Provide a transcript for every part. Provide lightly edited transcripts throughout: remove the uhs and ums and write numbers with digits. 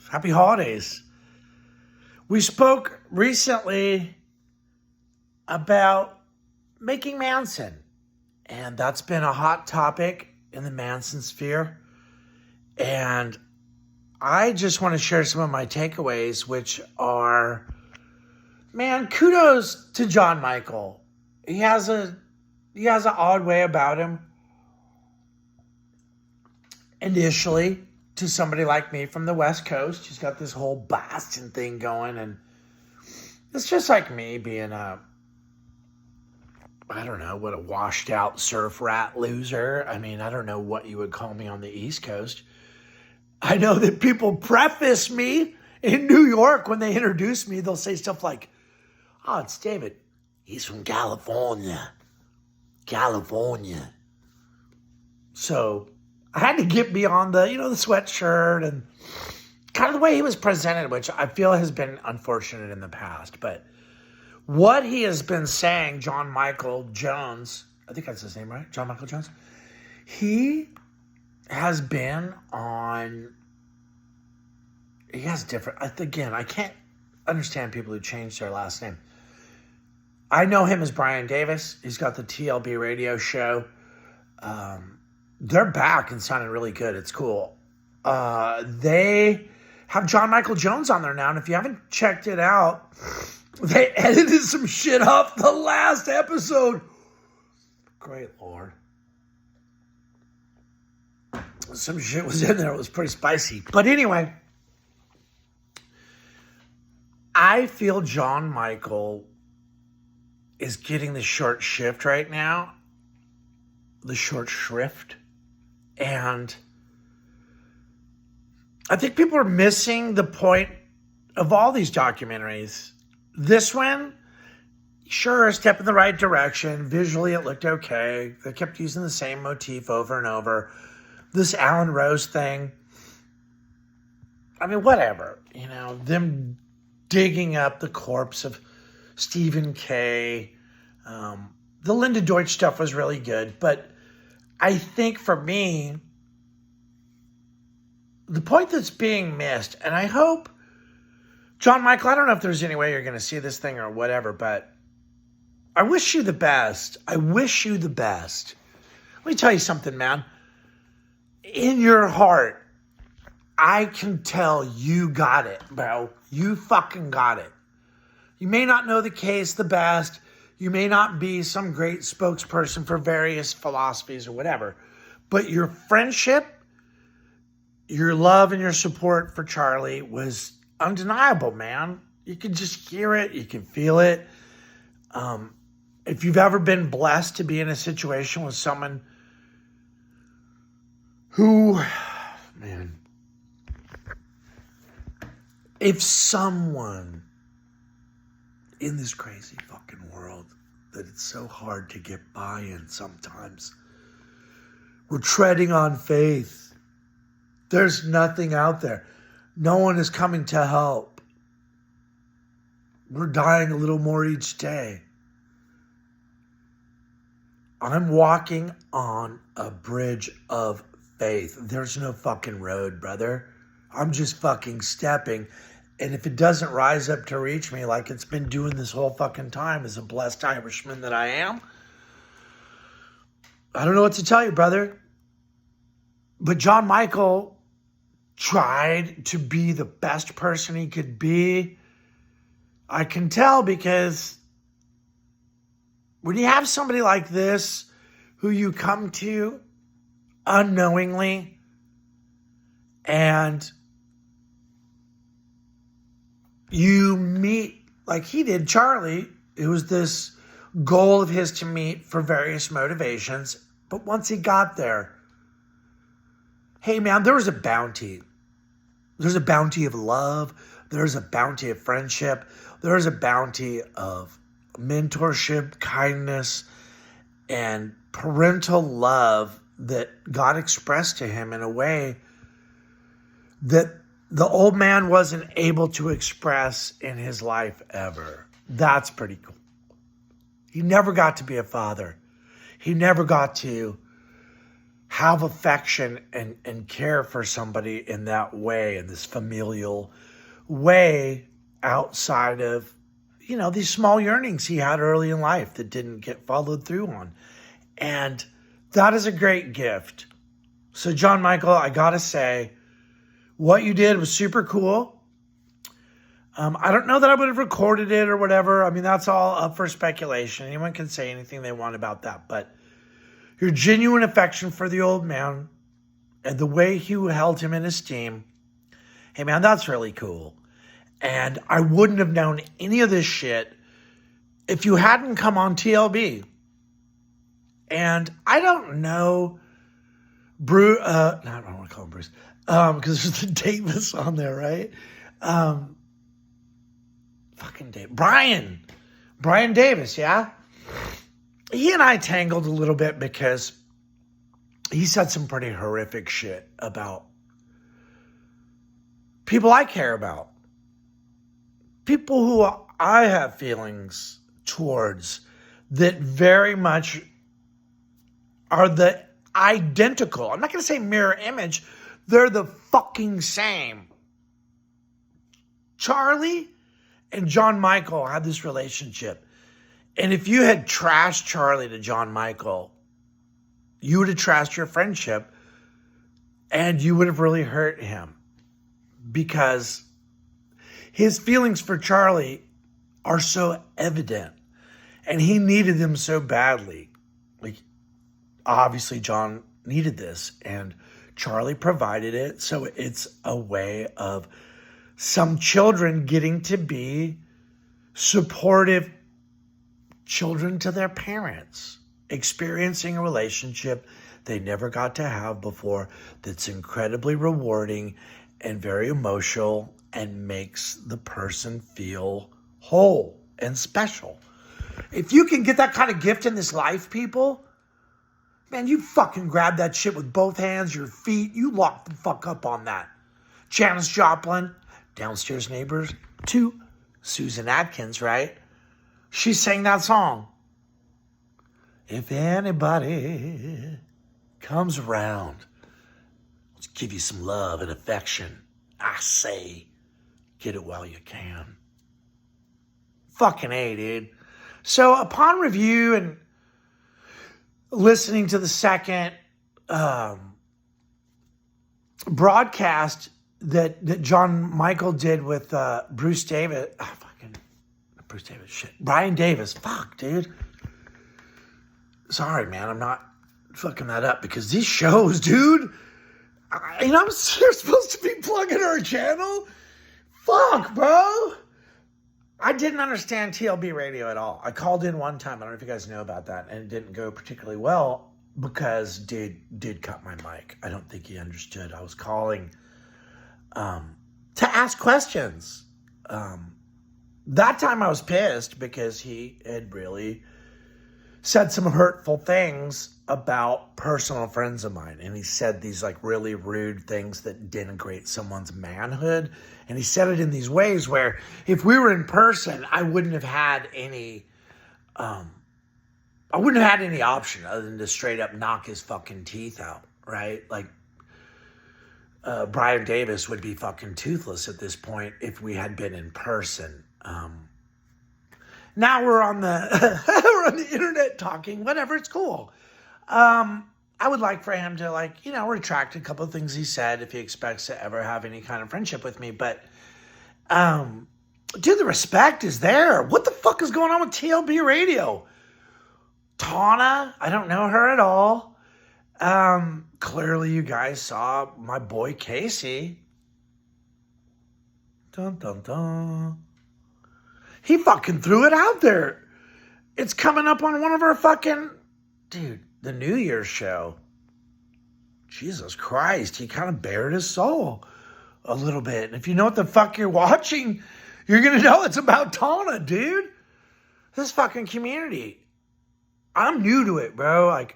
Happy holidays. We spoke recently about making Manson, and that's been a hot topic in the Manson sphere. And I just want to share some of my takeaways, which are, man, kudos to John Micheal. He has an odd way about him. Initially, to somebody like me from the West Coast, he's got this whole Boston thing going, and it's just like me being a washed out surf rat loser. I mean, I don't know what you would call me on the East Coast. I know that people preface me in New York when they introduce me. They'll say stuff like, "Oh, it's David. He's from California. California." So I had to get beyond the sweatshirt and kind of the way he was presented, which I feel has been unfortunate in the past. But what he has been saying, John Micheal Jones, I think that's his name, right? John Micheal Jones. He has been on, he has different, again, I can't understand people who change their last name. I know him as Brian Davis. He's got the TLB Radio show. They're back and sounding really good. It's cool. They have John Micheal Jones on there now, and if you haven't checked it out, they edited some shit off the last episode. Great Lord. Some shit was in there. It was pretty spicy. But anyway, I feel John Micheal is getting the short shift right now. The short shrift. And I think people are missing the point of all these documentaries. This one, sure, a step in the right direction. Visually, it looked okay. They kept using the same motif over and over. This Alan Rose thing, I mean, whatever. Them digging up the corpse of Stephen K. The Linda Deutsch stuff was really good, but I think for me, the point that's being missed, and I hope, John Micheal, I don't know if there's any way you're going to see this thing or whatever, but I wish you the best. I wish you the best. Let me tell you something, man. In your heart, I can tell you got it, bro. You fucking got it. You may not know the case the best. You may not be some great spokesperson for various philosophies or whatever, but your friendship, your love and your support for Charlie was undeniable, man. You can just hear it. You can feel it. If you've ever been blessed to be in a situation with someone who, man, if someone in this crazy fucking world that it's so hard to get by in sometimes, we're treading on faith. There's nothing out there. No one is coming to help. We're dying a little more each day. I'm walking on a bridge of faith. There's no fucking road, brother. I'm just fucking stepping. And if it doesn't rise up to reach me like it's been doing this whole fucking time as a blessed Irishman that I am, I don't know what to tell you, brother. But John Micheal tried to be the best person he could be. I can tell because when you have somebody like this who you come to unknowingly and you meet, like he did Charlie, it was this goal of his to meet for various motivations. But once he got there, hey man, there was a bounty. There's a bounty of love. There's a bounty of friendship. There's a bounty of mentorship, kindness, and parental love that God expressed to him in a way that the old man wasn't able to express in his life ever. That's pretty cool. He never got to be a father. He never got to have affection and care for somebody in that way, in this familial way, outside of, these small yearnings he had early in life that didn't get followed through on. And that is a great gift. So John Michael, I gotta say, what you did was super cool. I don't know that I would have recorded it or whatever. I mean, that's all up for speculation. Anyone can say anything they want about that. But your genuine affection for the old man and the way you held him in esteem, hey man, that's really cool. And I wouldn't have known any of this shit if you hadn't come on TLB. And I don't know Bruce, no, I don't want to call him Bruce, because there's the Davis on there, right? Fucking Dave. Brian Davis, yeah? He and I tangled a little bit because he said some pretty horrific shit about people I care about. People who I have feelings towards that very much are the identical. I'm not going to say mirror image. They're the fucking same. Charlie and John Michael had this relationship. And if you had trashed Charlie to John Michael, you would have trashed your friendship and you would have really hurt him because his feelings for Charlie are so evident and he needed them so badly. Like, obviously John needed this and Charlie provided it. So it's a way of some children getting to be supportive children to their parents, experiencing a relationship they never got to have before that's incredibly rewarding and very emotional and makes the person feel whole and special. If you can get that kind of gift in this life, people, man, you fucking grab that shit with both hands, your feet, you lock the fuck up on that. Janis Joplin, Downstairs Neighbors, to Susan Atkins, right? She sang that song. If anybody comes around, let's give you some love and affection. I say, get it while you can. Fucking A, dude. So upon review and listening to the second broadcast that John Michael did with Bruce Davis, Bruce Davis, shit. Brian Davis, fuck, dude. Sorry, man, I'm not fucking that up because these shows, dude, you're supposed to be plugging our channel? Fuck, bro. I didn't understand TLB Radio at all. I called in one time, I don't know if you guys know about that, and it didn't go particularly well because dude did cut my mic. I don't think he understood. I was calling to ask questions. That time I was pissed because he had really said some hurtful things about personal friends of mine. And he said these like really rude things that denigrate someone's manhood. And he said it in these ways where if we were in person, I wouldn't have had any option other than to straight up knock his fucking teeth out, right? Like, Brian Davis would be fucking toothless at this point if we had been in person. Now we're on the we're on the internet talking, whatever, it's cool. I would like for him to retract a couple of things he said if he expects to ever have any kind of friendship with me. But dude, the respect is there. What the fuck is going on with TLB Radio? Tana, I don't know her at all. Clearly you guys saw my boy Casey. Dun dun dun. He fucking threw it out there. It's coming up on one of our fucking, dude, the New Year's show. Jesus Christ, he kind of bared his soul a little bit. And if you know what the fuck you're watching, you're going to know it's about Tana, dude. This fucking community. I'm new to it, bro. Like,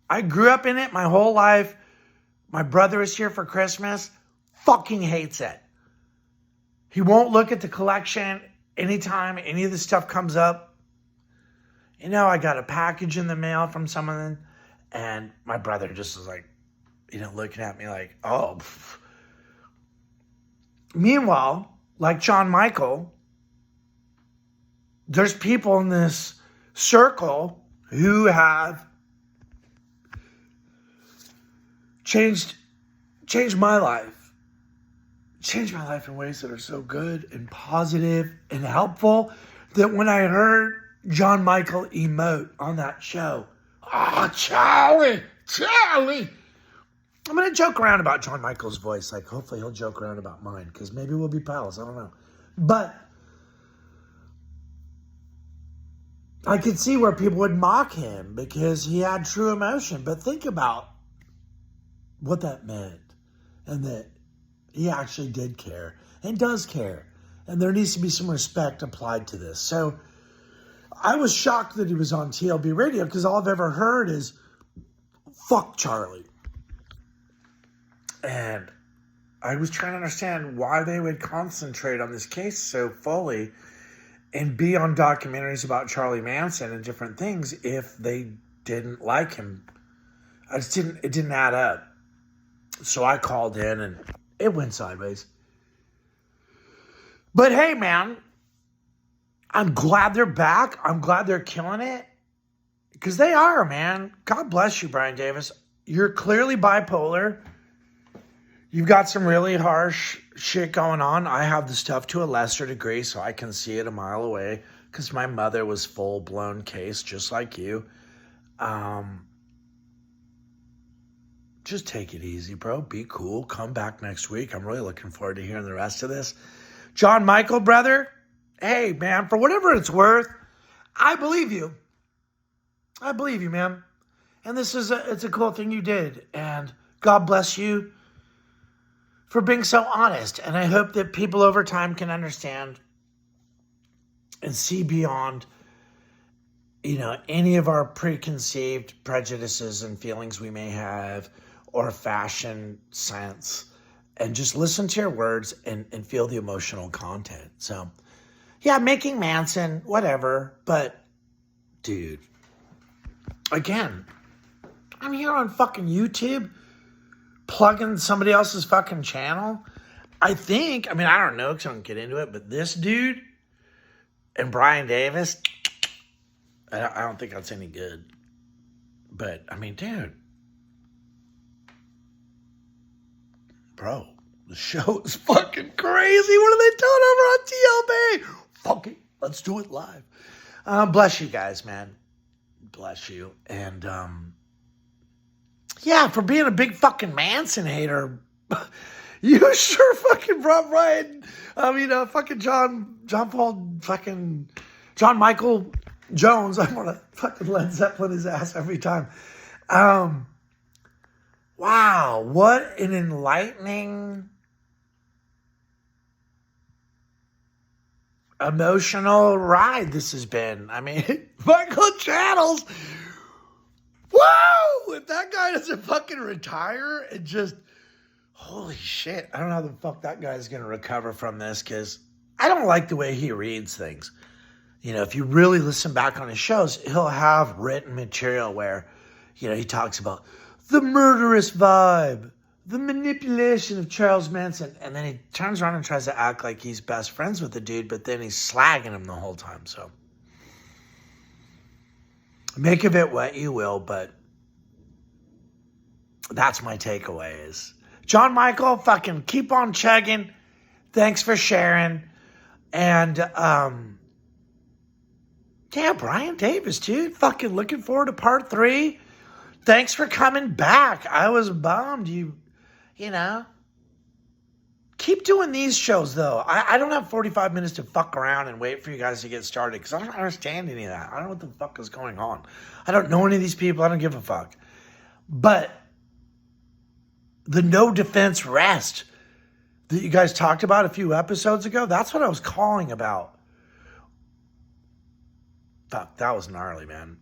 I grew up in it my whole life. My brother is here for Christmas. Fucking hates it. He won't look at the collection anytime any of the stuff comes up. I got a package in the mail from someone, And my brother just was like, looking at me like, oh. Pff. Meanwhile, like John Micheal, there's people in this circle who have changed my life. Changed my life in ways that are so good and positive and helpful that when I heard John Micheal emote on that show, Charlie. I'm going to joke around about John Michael's voice. Like, hopefully he'll joke around about mine, because maybe we'll be pals. I don't know. But I could see where people would mock him because he had true emotion. But think about what that meant, and that he actually did care and does care. And there needs to be some respect applied to this. So I was shocked that he was on TLB Radio, because all I've ever heard is, fuck Charlie. And I was trying to understand why they would concentrate on this case so fully and be on documentaries about Charlie Manson and different things if they didn't like him. It didn't add up. So I called in and it went sideways. But hey, man, I'm glad they're back. I'm glad they're killing it. Because they are, man. God bless you, Brian Davis. You're clearly bipolar. You've got some really harsh shit going on. I have the stuff to a lesser degree, so I can see it a mile away, because my mother was full-blown case, just like you. Just take it easy, bro. Be cool. Come back next week. I'm really looking forward to hearing the rest of this. John Micheal, brother, hey, man, for whatever it's worth, I believe you. I believe you, man. And it's a cool thing you did. And God bless you for being so honest. And I hope that people over time can understand and see beyond, any of our preconceived prejudices and feelings we may have, or fashion sense, and just listen to your words and feel the emotional content. So, yeah, making Manson, whatever. But, dude, again, I'm here on fucking YouTube plugging somebody else's fucking channel. I don't know, because I don't get into it, but this dude and Brian Davis, I don't think that's any good. But, dude. Bro, the show is fucking crazy. What are they doing over on TLB? Fuck it. Let's do it live. Bless you guys, man. Bless you. And, yeah, for being a big fucking Manson hater, you sure fucking brought fucking John Micheal Jones. I want to fucking Led Zeppelin his ass every time. Wow, what an enlightening, emotional ride this has been. Michael Channels. Whoa! If that guy doesn't fucking retire and just, holy shit, I don't know how the fuck that guy's going to recover from this, because I don't like the way he reads things. If you really listen back on his shows, he'll have written material where, he talks about the murderous vibe, the manipulation of Charles Manson, and then he turns around and tries to act like he's best friends with the dude, but then he's slagging him the whole time, so. Make of it what you will, but that's my takeaway is John Micheal, fucking keep on chugging. Thanks for sharing. And, yeah, Brian Davis, dude. Fucking looking forward to part 3. Thanks for coming back. I was bummed you know. Keep doing these shows, though. I don't have 45 minutes to fuck around and wait for you guys to get started, because I don't understand any of that. I don't know what the fuck is going on. I don't know any of these people. I don't give a fuck. But the no defense rest that you guys talked about a few episodes ago, that's what I was calling about. Fuck, that was gnarly, man.